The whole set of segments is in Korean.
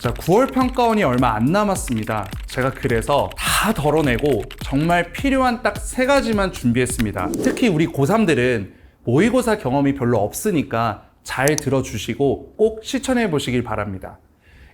자, 9월 평가원이 얼마 안 남았습니다. 제가 그래서 다 덜어내고 정말 필요한 딱 3가지만 준비했습니다. 특히 우리 고3들은 모의고사 경험이 별로 없으니까 잘 들어주시고 꼭 실천해 보시길 바랍니다.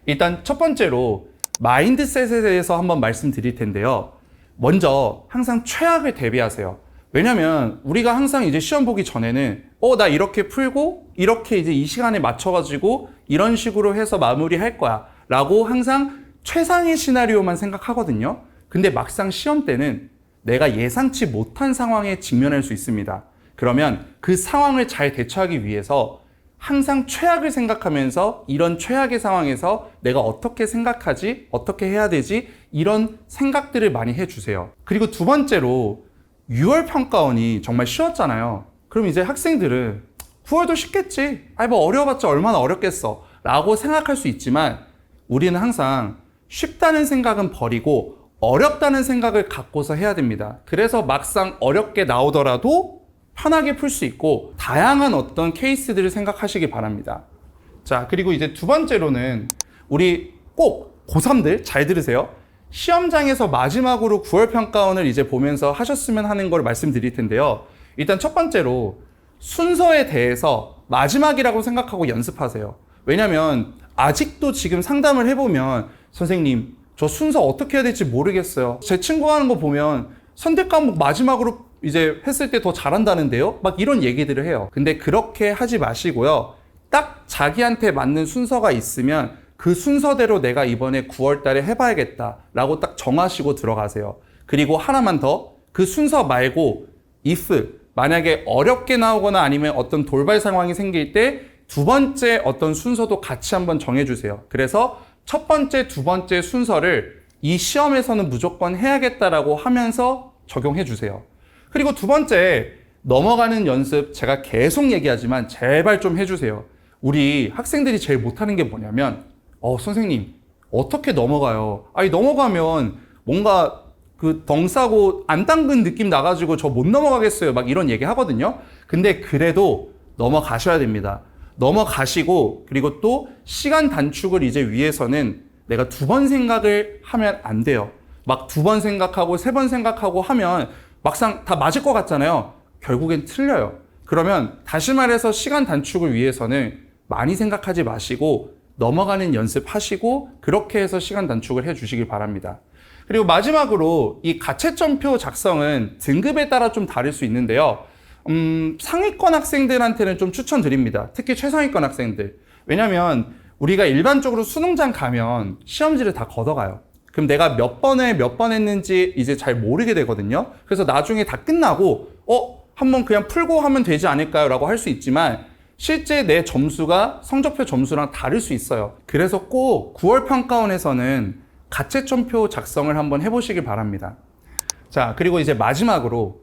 일단 첫 번째로 마인드셋에 대해서 한번 말씀드릴 텐데요. 먼저 항상 최악을 대비하세요. 왜냐면 우리가 항상 이제 시험 보기 전에는 나 이렇게 풀고 이렇게 이제 이 시간에 맞춰가지고 이런 식으로 해서 마무리할 거야 라고 항상 최상의 시나리오만 생각하거든요. 근데 막상 시험 때는 내가 예상치 못한 상황에 직면할 수 있습니다. 그러면 그 상황을 잘 대처하기 위해서 항상 최악을 생각하면서 이런 최악의 상황에서 내가 어떻게 생각하지? 어떻게 해야 되지? 이런 생각들을 많이 해주세요. 그리고 두 번째로 6월 평가원이 정말 쉬웠잖아요. 그럼 이제 학생들은 9월도 쉽겠지. 뭐 어려워봤자 얼마나 어렵겠어. 라고 생각할 수 있지만 우리는 항상 쉽다는 생각은 버리고 어렵다는 생각을 갖고서 해야 됩니다. 그래서 막상 어렵게 나오더라도 편하게 풀 수 있고 다양한 어떤 케이스들을 생각하시기 바랍니다. 자, 그리고 이제 두 번째로는 우리 꼭 고3들 잘 들으세요. 시험장에서 마지막으로 9월 평가원을 이제 보면서 하셨으면 하는 걸 말씀드릴 텐데요. 일단 첫 번째로 순서에 대해서 마지막이라고 생각하고 연습하세요. 왜냐면 아직도 지금 상담을 해보면 선생님 저 순서 어떻게 해야 될지 모르겠어요. 제 친구 하는 거 보면 선택 과목 마지막으로 이제 했을 때 더 잘한다는데요? 막 이런 얘기들을 해요. 근데 그렇게 하지 마시고요. 딱 자기한테 맞는 순서가 있으면 그 순서대로 내가 이번에 9월 달에 해봐야겠다 라고 딱 정하시고 들어가세요. 그리고 하나만 더, 그 순서 말고 if 만약에 어렵게 나오거나 아니면 어떤 돌발 상황이 생길 때 두 번째 어떤 순서도 같이 한번 정해주세요. 그래서 첫 번째, 두 번째 순서를 이 시험에서는 무조건 해야겠다라고 하면서 적용해 주세요. 그리고 두 번째, 넘어가는 연습 제가 계속 얘기하지만 제발 좀 해주세요. 우리 학생들이 제일 못하는 게 뭐냐면 선생님 어떻게 넘어가요? 넘어가면 뭔가 그 덩싸고 안 담근 느낌 나가지고 저 못 넘어가겠어요. 막 이런 얘기 하거든요. 근데 그래도 넘어가셔야 됩니다. 넘어가시고 그리고 또 시간 단축을 이제 위해서는 내가 2번 생각을 하면 안 돼요. 막 2번 생각하고 3번 생각하고 하면 막상 다 맞을 것 같잖아요. 결국엔 틀려요. 그러면 다시 말해서 시간 단축을 위해서는 많이 생각하지 마시고 넘어가는 연습하시고 그렇게 해서 시간 단축을 해주시길 바랍니다. 그리고 마지막으로 이 가채점표 작성은 등급에 따라 좀 다를 수 있는데요. 상위권 학생들한테는 좀 추천드립니다. 특히 최상위권 학생들. 왜냐면 우리가 일반적으로 수능장 가면 시험지를 다 걷어가요. 그럼 내가 몇 번 했는지 이제 잘 모르게 되거든요. 그래서 나중에 다 끝나고 한번 그냥 풀고 하면 되지 않을까요? 라고 할 수 있지만 실제 내 점수가 성적표 점수랑 다를 수 있어요. 그래서 꼭 9월 평가원에서는 가채점표 작성을 한번 해보시길 바랍니다. 자, 그리고 이제 마지막으로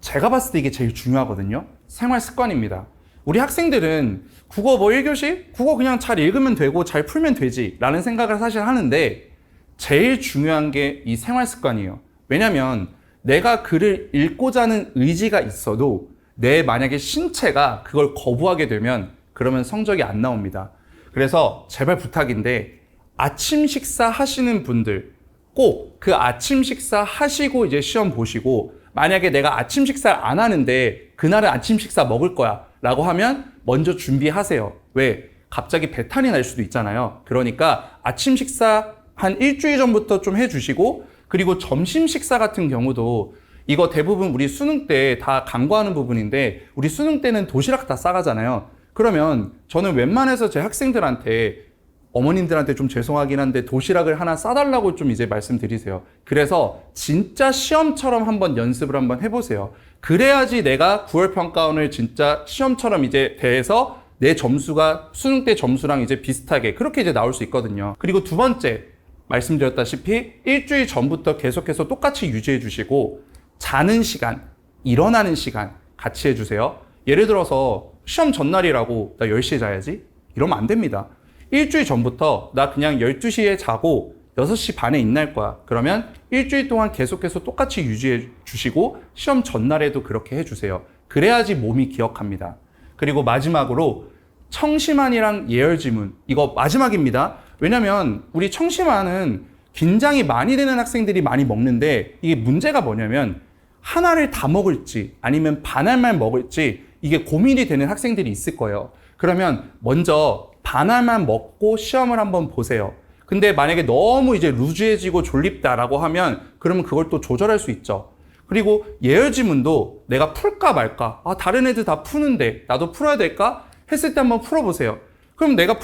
제가 봤을 때 이게 제일 중요하거든요. 생활 습관입니다. 우리 학생들은 국어 1교시? 국어 그냥 잘 읽으면 되고 잘 풀면 되지 라는 생각을 사실 하는데 제일 중요한 게 이 생활 습관이에요. 왜냐면 내가 글을 읽고자 하는 의지가 있어도 내 만약에 신체가 그걸 거부하게 되면 그러면 성적이 안 나옵니다. 그래서 제발 부탁인데 아침 식사 하시는 분들 꼭 그 아침 식사 하시고 이제 시험 보시고 만약에 내가 아침 식사를 안 하는데 그날은 아침 식사 먹을 거야 라고 하면 먼저 준비하세요. 왜? 갑자기 배탈이 날 수도 있잖아요. 그러니까 아침 식사 한 일주일 전부터 좀 해주시고 그리고 점심 식사 같은 경우도 이거 대부분 우리 수능 때 다 강구하는 부분인데 우리 수능 때는 도시락 다 싸가잖아요. 그러면 저는 웬만해서 제 학생들한테 어머님들한테 좀 죄송하긴 한데 도시락을 하나 싸달라고 좀 이제 말씀드리세요. 그래서 진짜 시험처럼 한번 연습을 한번 해보세요. 그래야지 내가 9월 평가원을 진짜 시험처럼 이제 대해서 내 점수가 수능 때 점수랑 이제 비슷하게 그렇게 이제 나올 수 있거든요. 그리고 두 번째 말씀드렸다시피 일주일 전부터 계속해서 똑같이 유지해 주시고 자는 시간, 일어나는 시간 같이 해주세요. 예를 들어서 시험 전날이라고 나 10시에 자야지? 이러면 안 됩니다. 일주일 전부터 나 그냥 12시에 자고 6시 반에 인날 거야. 그러면 일주일 동안 계속해서 똑같이 유지해 주시고 시험 전날에도 그렇게 해주세요. 그래야지 몸이 기억합니다. 그리고 마지막으로 청심환이랑 예열지문 이거 마지막입니다. 왜냐면 우리 청심환은 긴장이 많이 되는 학생들이 많이 먹는데 이게 문제가 뭐냐면 하나를 다 먹을지 아니면 반알만 먹을지 이게 고민이 되는 학생들이 있을 거예요. 그러면 먼저 반알만 먹고 시험을 한번 보세요. 근데 만약에 너무 이제 루즈해지고 졸립다라고 하면 그러면 그걸 또 조절할 수 있죠. 그리고 예열 지문도 내가 풀까 말까? 다른 애들 다 푸는데 나도 풀어야 될까? 했을 때 한번 풀어보세요. 그럼 내가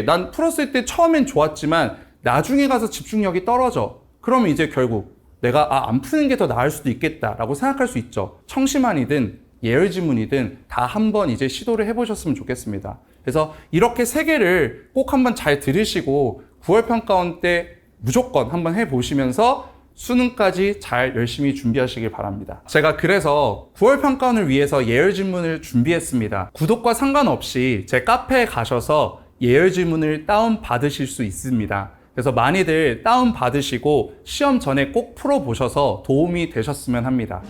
난 풀었을 때 처음엔 좋았지만 나중에 가서 집중력이 떨어져. 그러면 이제 결국 내가 안 푸는 게 더 나을 수도 있겠다라고 생각할 수 있죠. 청심환이든 예열 지문이든 다 한번 이제 시도를 해보셨으면 좋겠습니다. 그래서 이렇게 세 개를 꼭 한번 잘 들으시고 9월 평가원 때 무조건 한번 해보시면서 수능까지 잘 열심히 준비하시길 바랍니다. 제가 그래서 9월 평가원을 위해서 예열 질문을 준비했습니다. 구독과 상관없이 제 카페에 가셔서 예열 질문을 다운 받으실 수 있습니다. 그래서 많이들 다운 받으시고 시험 전에 꼭 풀어보셔서 도움이 되셨으면 합니다.